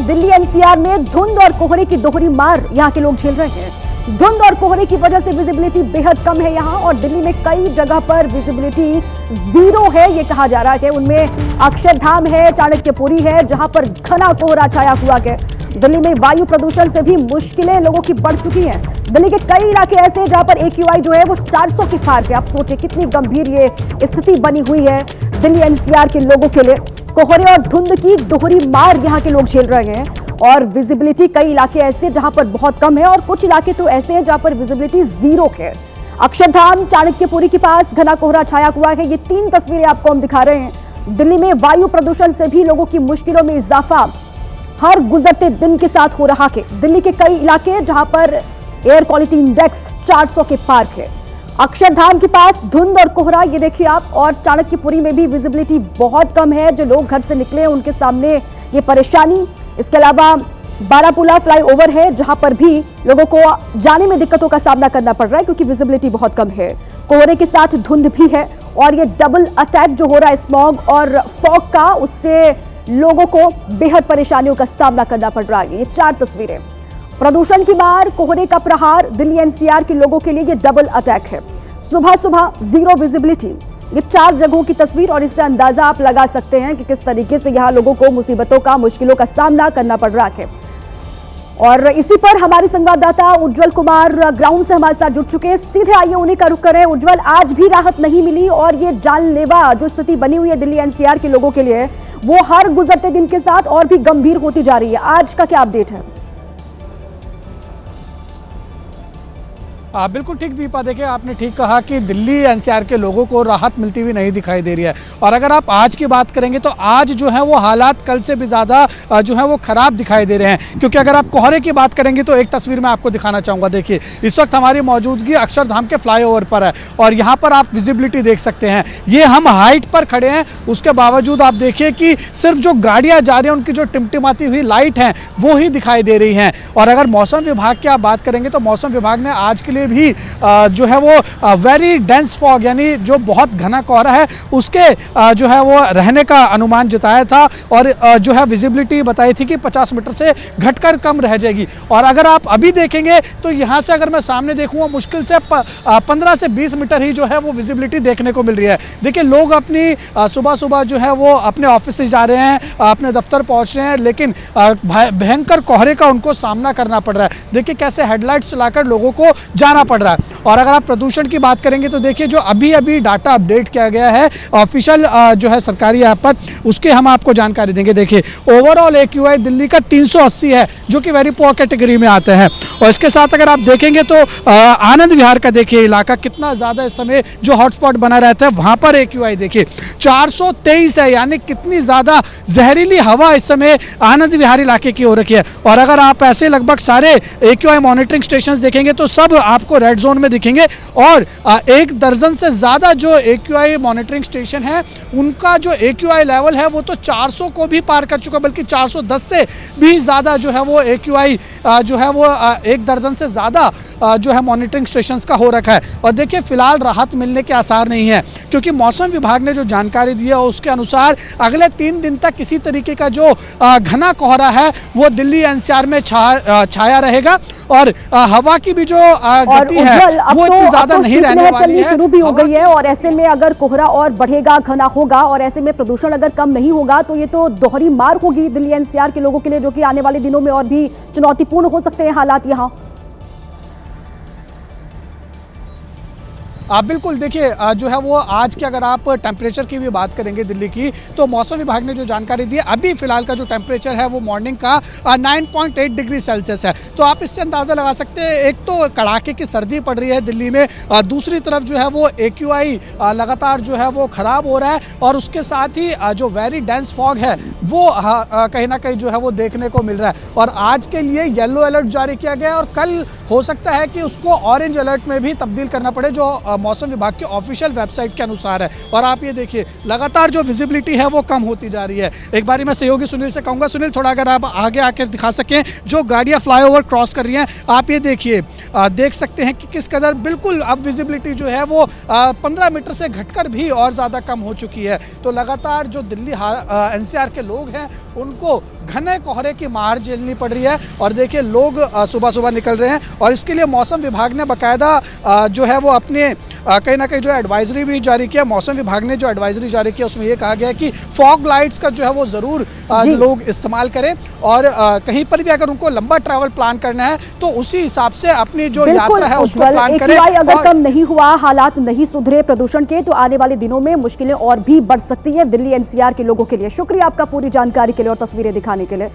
Delhi NCR में धुंध और कोहरे की दोहरी मार यहां के लोग झेल रहे हैं। धुंध और कोहरे की वजह से विजिबिलिटी बेहद कम है यहां, और दिल्ली में कई जगह पर विजिबिलिटी जीरो है ये कहा जा रहा है। उनमें अक्षरधाम है, चाणक्यपुरी है, जहां पर घना कोहरा छाया हुआ है। दिल्ली में वायु प्रदूषण से भी मुश्किलें लोगों की बढ़ चुकी हैं। दिल्ली के कई इलाके ऐसे जहां पर AQI जो है वो 400 की पार है। आप सोचिए कितनी गंभीर ये स्थिति बनी हुई है दिल्ली एनसीआर के लोगों के लिए। कोहरे और धुंध की दोहरी मार यहां के लोग झेल रहे हैं, और विजिबिलिटी कई इलाके ऐसे जहां पर बहुत कम है, और कुछ इलाके तो ऐसे हैं जहां पर विजिबिलिटी जीरो है। अक्षरधाम, चाणक्यपुरी के पास घना कोहरा छाया हुआ है। ये 3 तस्वीरें आपको हम दिखा रहे हैं। दिल्ली में वायु प्रदूषण से भी लोगों की मुश्किलों में इजाफा हर गुजरते दिन के साथ हो रहा है। दिल्ली के कई इलाके जहां पर एयर क्वालिटी इंडेक्स 400 के पार है। अक्षरधाम के पास धुंध और कोहरा ये देखिए आप, और चाणक्यपुरी में भी विजिबिलिटी बहुत कम है। जो लोग घर से निकले हैं उनके सामने ये परेशानी। इसके अलावा बारापुला फ्लाईओवर है जहां पर भी लोगों को जाने में दिक्कतों का सामना करना पड़ रहा है क्योंकि विजिबिलिटी बहुत कम है। कोहरे के साथ धुंध भी है, और ये डबल अटैक जो हो रहा है स्मॉग और फॉग का, उससे लोगों को बेहद परेशानियों का सामना करना पड़ रहा है। ये 4 तस्वीरें, प्रदूषण की मार, कोहरे का प्रहार, दिल्ली एनसीआर के लोगों के लिए ये डबल अटैक है। सुबह सुबह जीरो विजिबिलिटी, ये 4 जगहों की तस्वीर, और इससे अंदाजा आप लगा सकते हैं कि किस तरीके से यहाँ लोगों को मुसीबतों का, मुश्किलों का सामना करना पड़ रहा है। और इसी पर हमारे संवाददाता उज्जवल कुमार ग्राउंड से हमारे साथ जुड़ चुके हैं। सीधे आइए उन्हीं का रुख करें। उज्जवल, आज भी राहत नहीं मिली, और ये जानलेवा जो स्थिति बनी हुई है दिल्ली एनसीआर के लोगों के लिए, वो हर गुजरते दिन के साथ और भी गंभीर होती जा रही है। आज का क्या अपडेट है? बिल्कुल ठीक दीपा, देखिए आपने ठीक कहा कि दिल्ली एनसीआर के लोगों को राहत मिलती हुई नहीं दिखाई दे रही है। और अगर आप आज की बात करेंगे तो आज जो है वो हालात कल से भी ज़्यादा जो है वो ख़राब दिखाई दे रहे हैं। क्योंकि अगर आप कोहरे की बात करेंगे तो एक तस्वीर मैं आपको दिखाना चाहूँगा। देखिए इस वक्त हमारी मौजूदगी अक्षरधाम के फ्लाईओवर पर है, और यहाँ पर आप विजिबिलिटी देख सकते हैं। ये हम हाइट पर खड़े हैं, उसके बावजूद आप देखिए कि सिर्फ जो गाड़ियाँ जा रही हैं उनकी जो टिमटिमाती हुई लाइट हैं वो ही दिखाई दे रही हैं। और अगर मौसम विभाग की आप बात करेंगे तो मौसम विभाग ने आज के लिए भी जो है वो वेरी डेंस फॉग, यानी जो बहुत घना कोहरा है उसके जो है वो रहने का अनुमान जताया था, और जो है विजिबिलिटी बताई थी कि 50 मीटर से घटकर कम रह जाएगी। और अगर आप अभी देखेंगे तो यहाँ से अगर मैं सामने देखूँगा मुश्किल से 15 से 20 मीटर ही जो है वो विजिबिलिटी देखने को मिल रही है। देखिए लोग अपनी सुबह सुबह जो है वो अपने ऑफिस से जा रहे हैं, अपने दफ्तर पहुँच रहे हैं, लेकिन भयंकर कोहरे का उनको सामना करना पड़ रहा है। देखिए कैसे हेडलाइट्स चलाकर लोगों को जाना पड़ रहा है। और अगर आप प्रदूषण की बात करेंगे तो देखिए जो अभी अभी डाटा अपडेट किया गया है ऑफिशियल जो है सरकारी ऐप पर, उसके हम आपको जानकारी देंगे। देखिए ओवरऑल AQI दिल्ली का 380 है, जो कि वेरी पुअर कैटेगरी में आते हैं। और इसके साथ अगर आप देखेंगे तो आनंद विहार का देखिए इलाका कितना ज़्यादा इस समय जो हॉटस्पॉट बना रहता है, वहाँ पर AQI देखिए 423 है, यानी कितनी ज़्यादा जहरीली हवा इस समय आनंद विहार इलाके की हो रखी है। और अगर आप ऐसे लगभग सारे AQI मॉनिटरिंग स्टेशन देखेंगे तो सब आपको रेड जोन में दिखेंगे, और 1 दर्जन से ज़्यादा जो AQI मॉनिटरिंग स्टेशन है उनका जो AQI लेवल है वो तो 400 को भी पार कर चुका, बल्कि 410 से भी ज़्यादा जो है वो AQI जो है वो 1 दर्जन से ज़्यादा जो है मॉनिटरिंग स्टेशंस का हो रखा है। और देखिए फिलहाल राहत मिलने के आसार नहीं है, क्योंकि मौसम विभाग ने जो जानकारी दी है उसके अनुसार अगले 3 दिन तक किसी तरीके का जो घना कोहरा है वो दिल्ली एनसीआर में छाया रहेगा, और हवा की भी जो गति है वो इतनी ज्यादा नहीं रहने वाली है। शुरू भी हो गई है, और ऐसे में अगर कोहरा और बढ़ेगा, घना होगा, और ऐसे में प्रदूषण अगर कम नहीं होगा तो ये तो दोहरी मार होगी दिल्ली एनसीआर के लोगों के लिए, जो कि आने वाले दिनों में और भी चुनौतीपूर्ण हो सकते हैं हालात यहाँ। बिल्कुल देखिए जो है वो आज के अगर आप टेम्परेचर की भी बात करेंगे दिल्ली की, तो मौसम विभाग ने जो जानकारी दी है अभी फिलहाल का जो टेम्परेचर है वो मॉर्निंग का 9.8 डिग्री सेल्सियस है। तो आप इससे अंदाज़ा लगा सकते हैं, एक तो कड़ाके की सर्दी पड़ रही है दिल्ली में, दूसरी तरफ जो है वो AQI लगातार जो है वो ख़राब हो रहा है, और उसके साथ ही जो वेरी डेंस फॉग है वो कहीं ना कहीं जो है वो देखने को मिल रहा है। और आज के लिए येलो अलर्ट जारी किया गया है, और कल हो सकता है कि उसको ऑरेंज अलर्ट में भी तब्दील करना पड़े, जो मौसम विभाग की ऑफिशियल वेबसाइट के अनुसार है। और आप ये देखिए लगातार जो विजिबिलिटी है वो कम होती जा रही है। एक बारी मैं सहयोगी सुनील से कहूँगा, सुनील थोड़ा अगर आप आगे आकर दिखा सकें जो गाड़ियाँ फ्लाईओवर क्रॉस कर रही हैं, आप ये देखिए देख सकते हैं कि किस कदर बिल्कुल अब विजिबिलिटी जो है वो 15 मीटर से घटकर भी और ज़्यादा कम हो चुकी है। तो लगातार जो दिल्ली एनसीआर के लोग हैं उनको घने कोहरे की मार झेलनी पड़ रही है। और देखिए लोग सुबह सुबह निकल रहे हैं और इसके लिए मौसम विभाग ने बाकायदा जो है वो अपने कहीं ना कहीं जो एडवाइजरी भी जारी किया। मौसम विभाग ने जो एडवाइजरी जारी किया उसमें ये कहा गया है कि फॉग लाइट्स का जो है वो ज़रूर लोग इस्तेमाल करें और कहीं पर भी अगर उनको लंबा ट्रैवल प्लान करना है तो उसी हिसाब से अपनी जो यात्रा है उसको प्लान करें। अगर कम नहीं हुआ, हालात नहीं सुधरे प्रदूषण के, तो आने वाले दिनों में मुश्किलें और भी बढ़ सकती हैं दिल्ली एनसीआर के लोगों के लिए। शुक्रिया आपका पूरी जानकारी के लिए और तस्वीरें दिखाने के लिए।